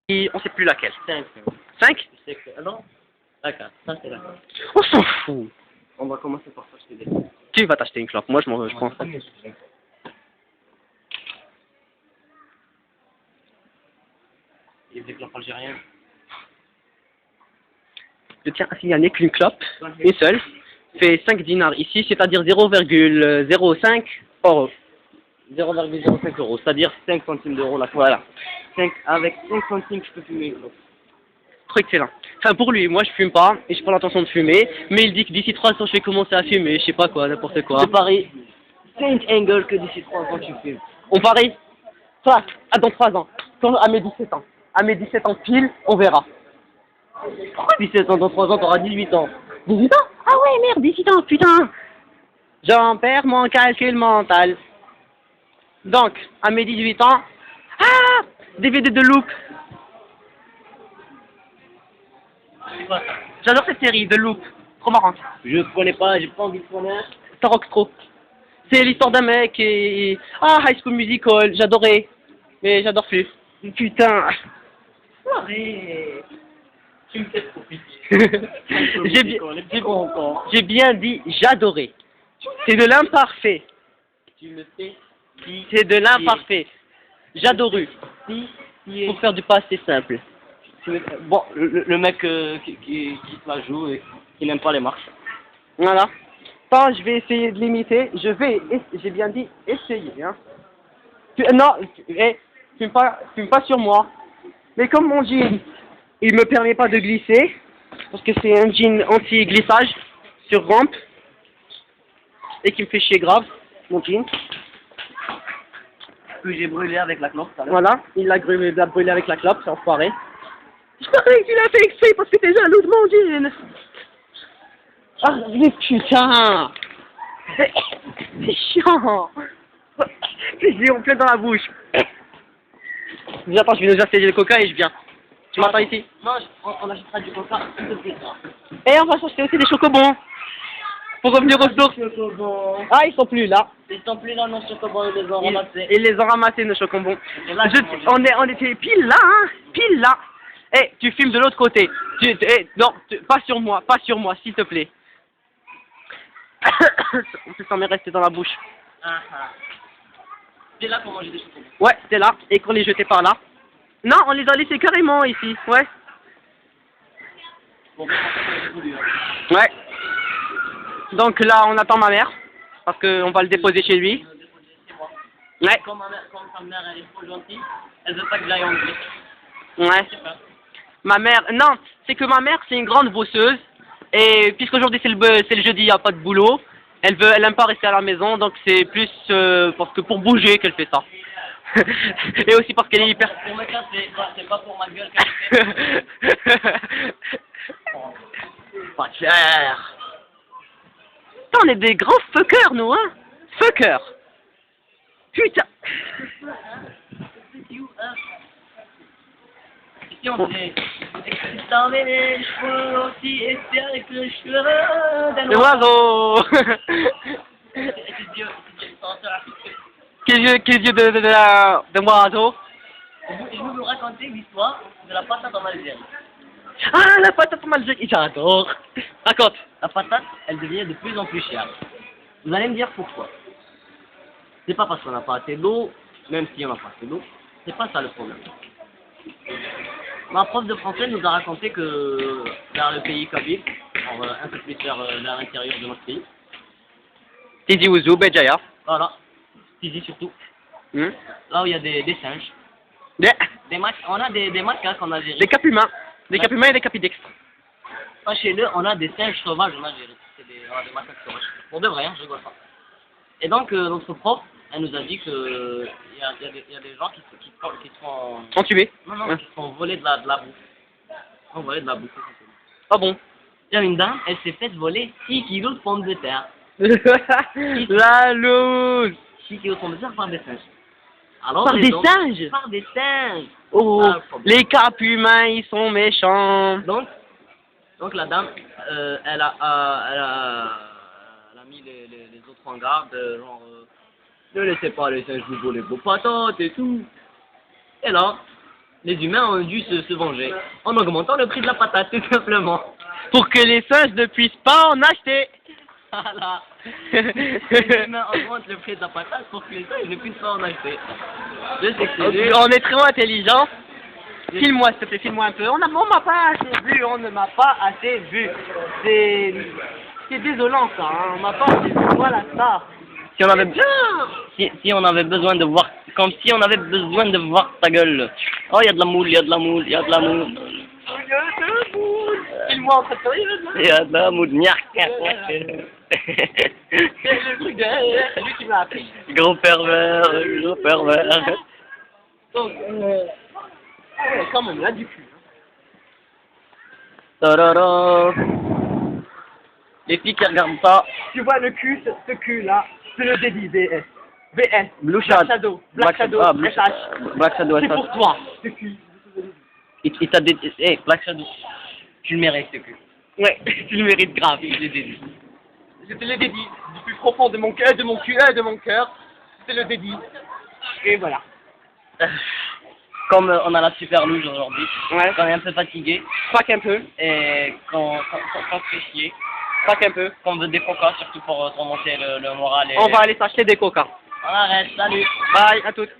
et on sait plus laquelle. 5. 5? Ah non? D'accord, ça c'est d'accord. On s'en fout. On va commencer par s'acheter des. Tu vas t'acheter une clope, moi je prends ça. Il y a des clopes algériennes. Je tiens à signaler qu'une clope, une seule, fait 5 dinars ici, c'est-à-dire 0,05 euros. 0,05 euros, c'est-à-dire 5 centimes d'euros la clope. Voilà. Avec 5 centimes, je peux fumer une clope. Trop excellent. Enfin pour lui, moi je fume pas et j'ai pas l'intention de fumer, mais il dit que d'ici 3 ans je vais commencer à fumer, je sais pas quoi, n'importe quoi. Je parie 5 angles que d'ici 3 ans tu fumes. On parie? Toi, dans 3 ans, à mes 17 ans. À mes 17 ans pile, on verra. 17 ans, dans 3 ans, t'auras 18 ans. 18 ans? Ah ouais merde, 18 ans, putain. J'en perds mon calcul mental. Donc, à mes 18 ans, ah, DVD de Loop. C'est quoi ça? J'adore cette série, de Loop. Trop marrante. Je connais pas, j'ai pas envie de connaître. Ça rock trop. C'est l'histoire d'un mec et... Ah, High School Musical, j'adorais. Mais j'adore plus. Putain. Arrête. Tu me fais trop pitié. J'ai bien dit j'adorais. C'est de l'imparfait. Tu me fais pitié. C'est de l'imparfait. J'adoru. Pitié. Pour faire du passé simple. Bon, le mec qui se la joue et qui n'aime pas les marches. Voilà. Attends, je vais essayer de l'imiter. J'ai bien dit essayer. Hein. Non, fume pas sur moi. Mais comme mon jean, il me permet pas de glisser, parce que c'est un jean anti-glissage sur rampe, et qui me fait chier grave, mon jean. Que j'ai brûlé avec la clope. Voilà, il l'a brûlé avec la clope, c'est enfoiré. Je croyais que tu l'as fait exprès parce que t'es jaloux de mon jean. Ah, mais putain. C'est chiant. J'ai en plein dans la bouche. Mais attends, je vais nous essayer le coca et je viens. Tu m'attends ici? Non, on achètera du coca un peu plus tard. Et on va s'acheter aussi des chocobons. Pour revenir aux sources. Chocobons. Ah, ils sont plus là. Ils sont plus là, nos chocobons, ils les ont ramassés. Ils les ont ramassés, nos chocobons. Là, On était pile là, hein. Pile là. Eh, tu filmes de l'autre côté. Non, pas sur moi, s'il te plaît. En plus, ça m'est resté dans la bouche. Ah ah. C'est là pour manger des chocobons. Ouais, c'était là, et qu'on les jetait par là. Non, on les a laissés carrément ici, ouais. Bon, j'ai voulu. Ouais. Donc là, on attend ma mère, parce qu'on va le déposer chez lui. Ouais. Comme ta mère, elle est trop gentille, elle veut pas que j'aille en Grèce. Ouais. Ma mère, non, c'est que ma mère, c'est une grande bosseuse, et puisqu'aujourd'hui c'est le jeudi, il n'y a pas de boulot, elle aime pas rester à la maison, donc c'est plus parce que pour bouger qu'elle fait ça. Et aussi parce qu'elle est hyper... Pour me casser, c'est pas pour ma gueule qu'elle fait. Pas cher. Putain, on est des grands fuckers, nous, hein. Fuckers. Putain. Ici, on dit... T'enlèves les cheveux aussi, et c'est avec le cheveu d'un Le oiseau. Quel yeux de oiseau. Je vais vous raconter l'histoire de la patate en Algérie. Ah, la patate en Algérie, j'adore. Raconte. La patate, elle devient de plus en plus chère. Vous allez me dire pourquoi. C'est pas parce qu'on n'a pas assez d'eau, même si on n'a pas assez d'eau, c'est pas ça le problème. Ma prof de français nous a raconté que vers le pays kabyle, un peu plus vers l'intérieur de notre pays. Tizi Ouzou, Béjaïa. Voilà, Tizi surtout. Là où il y a des singes. On a des macaques en Algérie. Des capumains. Des capumains et des capidextres. Pas chez nous, on a des singes sauvages en Algérie. On a des macaques sauvages. Pour de vrai, hein, je rigole pas. Et donc, notre prof, elle nous a dit que il y a des gens qui se font... Entubés. Non, qui se font voler de la bouffe. Ils se font voler de la bouffe. Ah bon. Il y a une dame, elle s'est faite voler 6 kilos de pommes de terre. La loose. 6 kilos de pommes de terre par des singes. Alors, Par des singes? Par des singes. Oh, les capumains, ils sont méchants. Donc la dame, elle a mis les autres en garde, genre, ne laissez pas les singes vous voler vos patates et tout. Et là, les humains ont dû se venger en augmentant le prix de la patate, tout simplement. Pour que les singes ne puissent pas en acheter. Voilà. Les humains augmentent le prix de la patate pour que les singes ne puissent pas en acheter. Je sais que c'est dur. On est trop intelligent. Filme-moi, s'il te plaît, filme-moi un peu. On m'a pas assez vu, on ne m'a pas assez vu. C'est désolant ça, hein. On m'a pas assez vu, voilà ça. Si on avait si on avait besoin de voir, comme si on avait besoin de voir ta gueule. Oh, il y a de la moule, il y a de la moule, il y a de la moule. Filme-moi en train de sourire, là. Il y a de la moule, C'est le truc derrière, c'est lui qui m'a appris. Gros pervers, gros pervers. Donc, ah ouais, quand même, là du cul. Tadada. Les filles qui regardent ça. Tu vois le cul, ce cul là, c'est le dédi BS. BS. Blue Black Shadow. Black Shadow. Ah, SH. Black Shadow, C'est SH. pour toi, ce cul. Il t'a dit, hey, Black Shadow. Tu le mérites, ce cul. Ouais, tu le mérites grave. Je l'ai dit. Je te l'ai dédié du plus profond de mon cœur, de mon cul et de mon cœur. C'est le dédi. Et voilà. Comme on a la super luge aujourd'hui, Ouais. quand on est un peu fatigué, Craque un peu. et quand on se fait chier, Craque un peu. quand on veut des coca, surtout pour remonter le moral. Et... On va aller s'acheter des coca. On arrête, salut. Bye, à toutes.